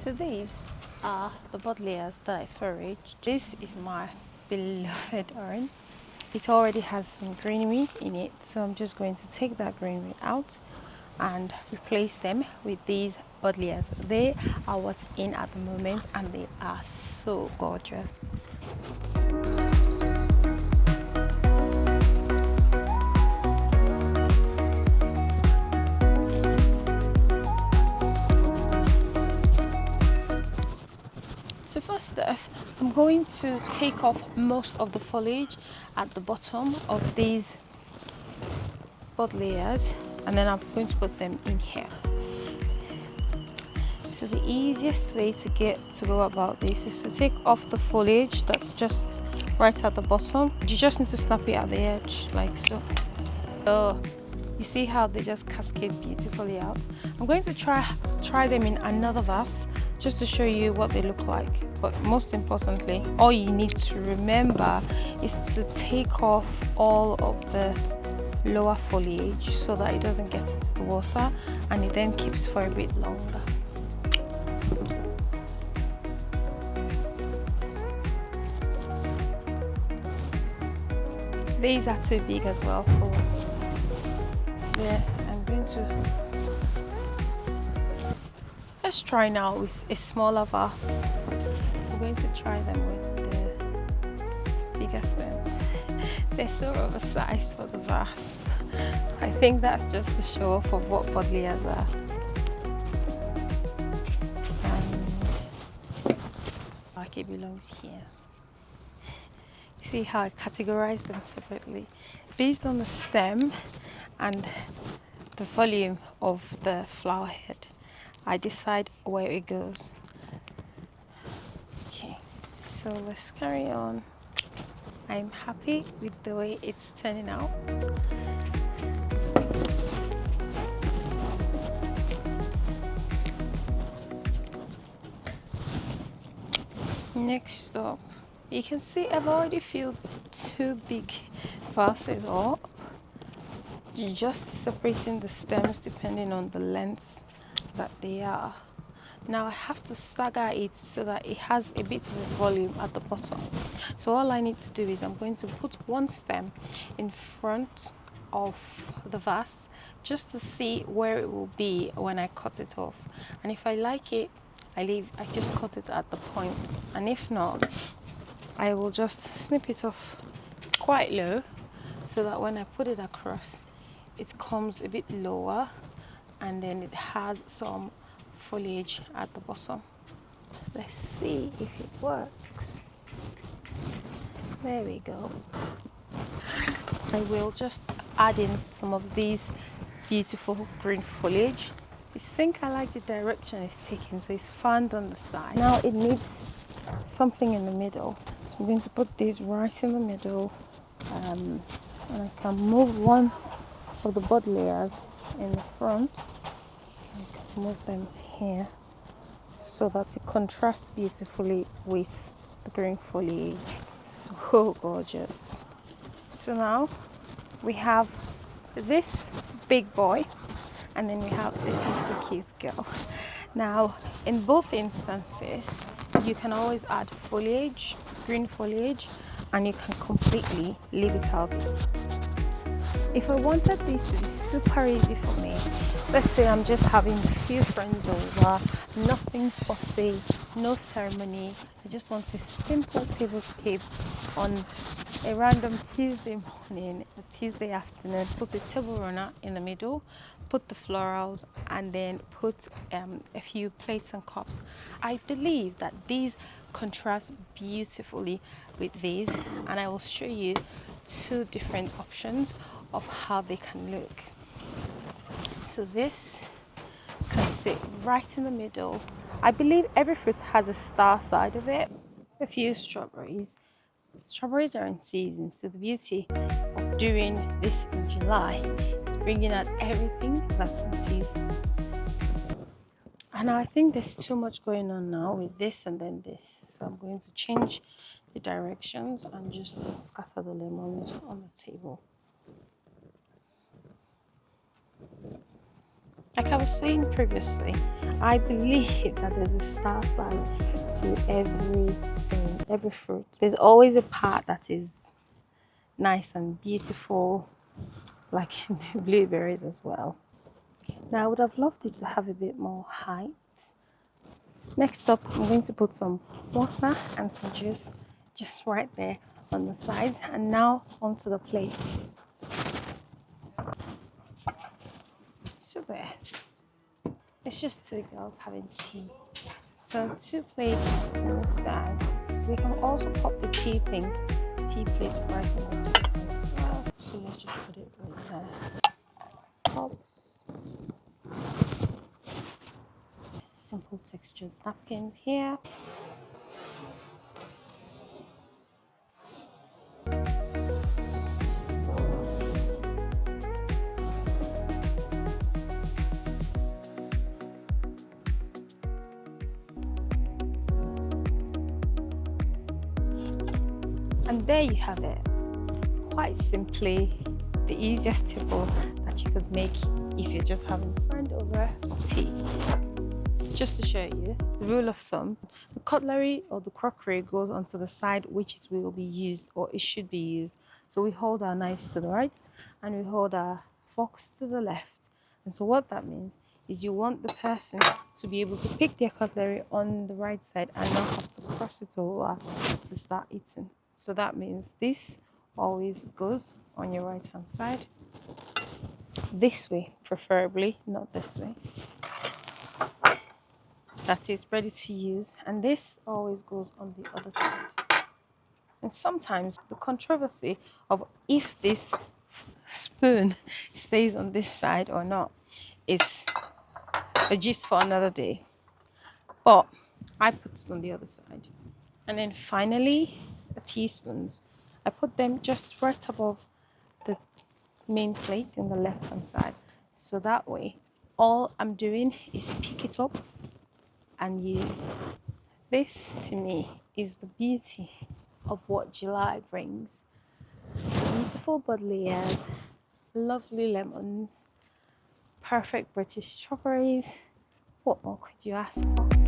So these are the buddlejas that I foraged. This is my beloved orange. It already has some greenery in it, so I'm just going to take that greenery out and replace them with these buddlejas. They are what's in at the moment and they are so gorgeous. So first off, I'm going to take off most of the foliage at the bottom of these buddlejas, and then I'm going to put them in here. So the easiest way to go about this is to take off the foliage that's just right at the bottom. You just need to snap it at the edge like so. So you see how they just cascade beautifully out. I'm going to try them in another vase just to show you what they look like. But most importantly, all you need to remember is to take off all of the lower foliage so that it doesn't get into the water and it then keeps for a bit longer. These are too big as well for there. I'm going to let's try now with a smaller vase. I'm going to try them with the bigger stems. They're so oversized for the vase. I think that's just to show off of what buddlejas are. And like it belongs here. You see how I categorize them separately based on the stem and the volume of the flower head. I decide where it goes. Okay, so let's carry on. I'm happy with the way it's turning out. Next up, you can see I've already filled 2 big vases up. Just separating the stems depending on the length that they are. Now I have to stagger it so that it has a bit of a volume at the bottom. So all I need to do is I'm going to put one stem in front of the vase just to see where it will be when I cut it off. And if I like it, I just cut it at the point. And if not, I will just snip it off quite low so that when I put it across, it comes a bit lower and then it has some foliage at the bottom. Let's see if it works. There we go. I will just add in some of these beautiful green foliage. I think I like the direction it's taking, so it's fanned on the side. Now it needs something in the middle. So I'm going to put these right in the middle, and I can move one of the buddlejas in the front. I can move them here so that it contrasts beautifully with the green foliage. So gorgeous. So now we have this big boy and then we have this little cute girl. Now in both instances you can always add foliage, green foliage, and you can completely leave it out. If I wanted this to be super easy for me, let's say I'm just having a few friends over, nothing fussy, no ceremony, I just want a simple tablescape on a random Tuesday morning, a Tuesday afternoon, put a table runner in the middle, put the florals, and then put a few plates and cups. I believe that these contrast beautifully with these, and I will show you 2 different options of how they can look. So this can sit right in the middle. I believe every fruit has a star side of it. A few strawberries. Strawberries are in season, so the beauty of doing this in July is bringing out everything that's in season. And I think there's too much going on now with this and then this, so I'm going to change the directions and just scatter the lemons on the table. Like I was saying previously, I believe that there's a star sign to every fruit. There's always a part that is nice and beautiful, like in the blueberries as well. Now I would have loved it to have a bit more height. Next up, I'm going to put some water and some juice just right there on the sides, and now onto the plate. So there, it's just two girls having tea. So two plates on the side. We can also pop the tea plate right on the top as well. So let's just put it right there. Pops. Simple textured napkins here. And there you have it. Quite simply, the easiest table that you could make if you're just having a friend over tea. Just to show you, the rule of thumb, the cutlery or the crockery goes onto the side which it will be used or it should be used. So we hold our knives to the right and we hold our forks to the left. And so what that means is you want the person to be able to pick their cutlery on the right side and not have to cross it over to start eating. So that means this always goes on your right hand side. This way, preferably, not this way. That's it, ready to use. And this always goes on the other side. And sometimes the controversy of if this spoon stays on this side or not is a gist for another day. But I put it on the other side. And then finally, the teaspoons. I put them just right above the main plate in the left hand side. So that way, all I'm doing is pick it up and use. This to me is the beauty of what July brings. Beautiful buddlejas, lovely lemons, perfect British strawberries. What more could you ask for?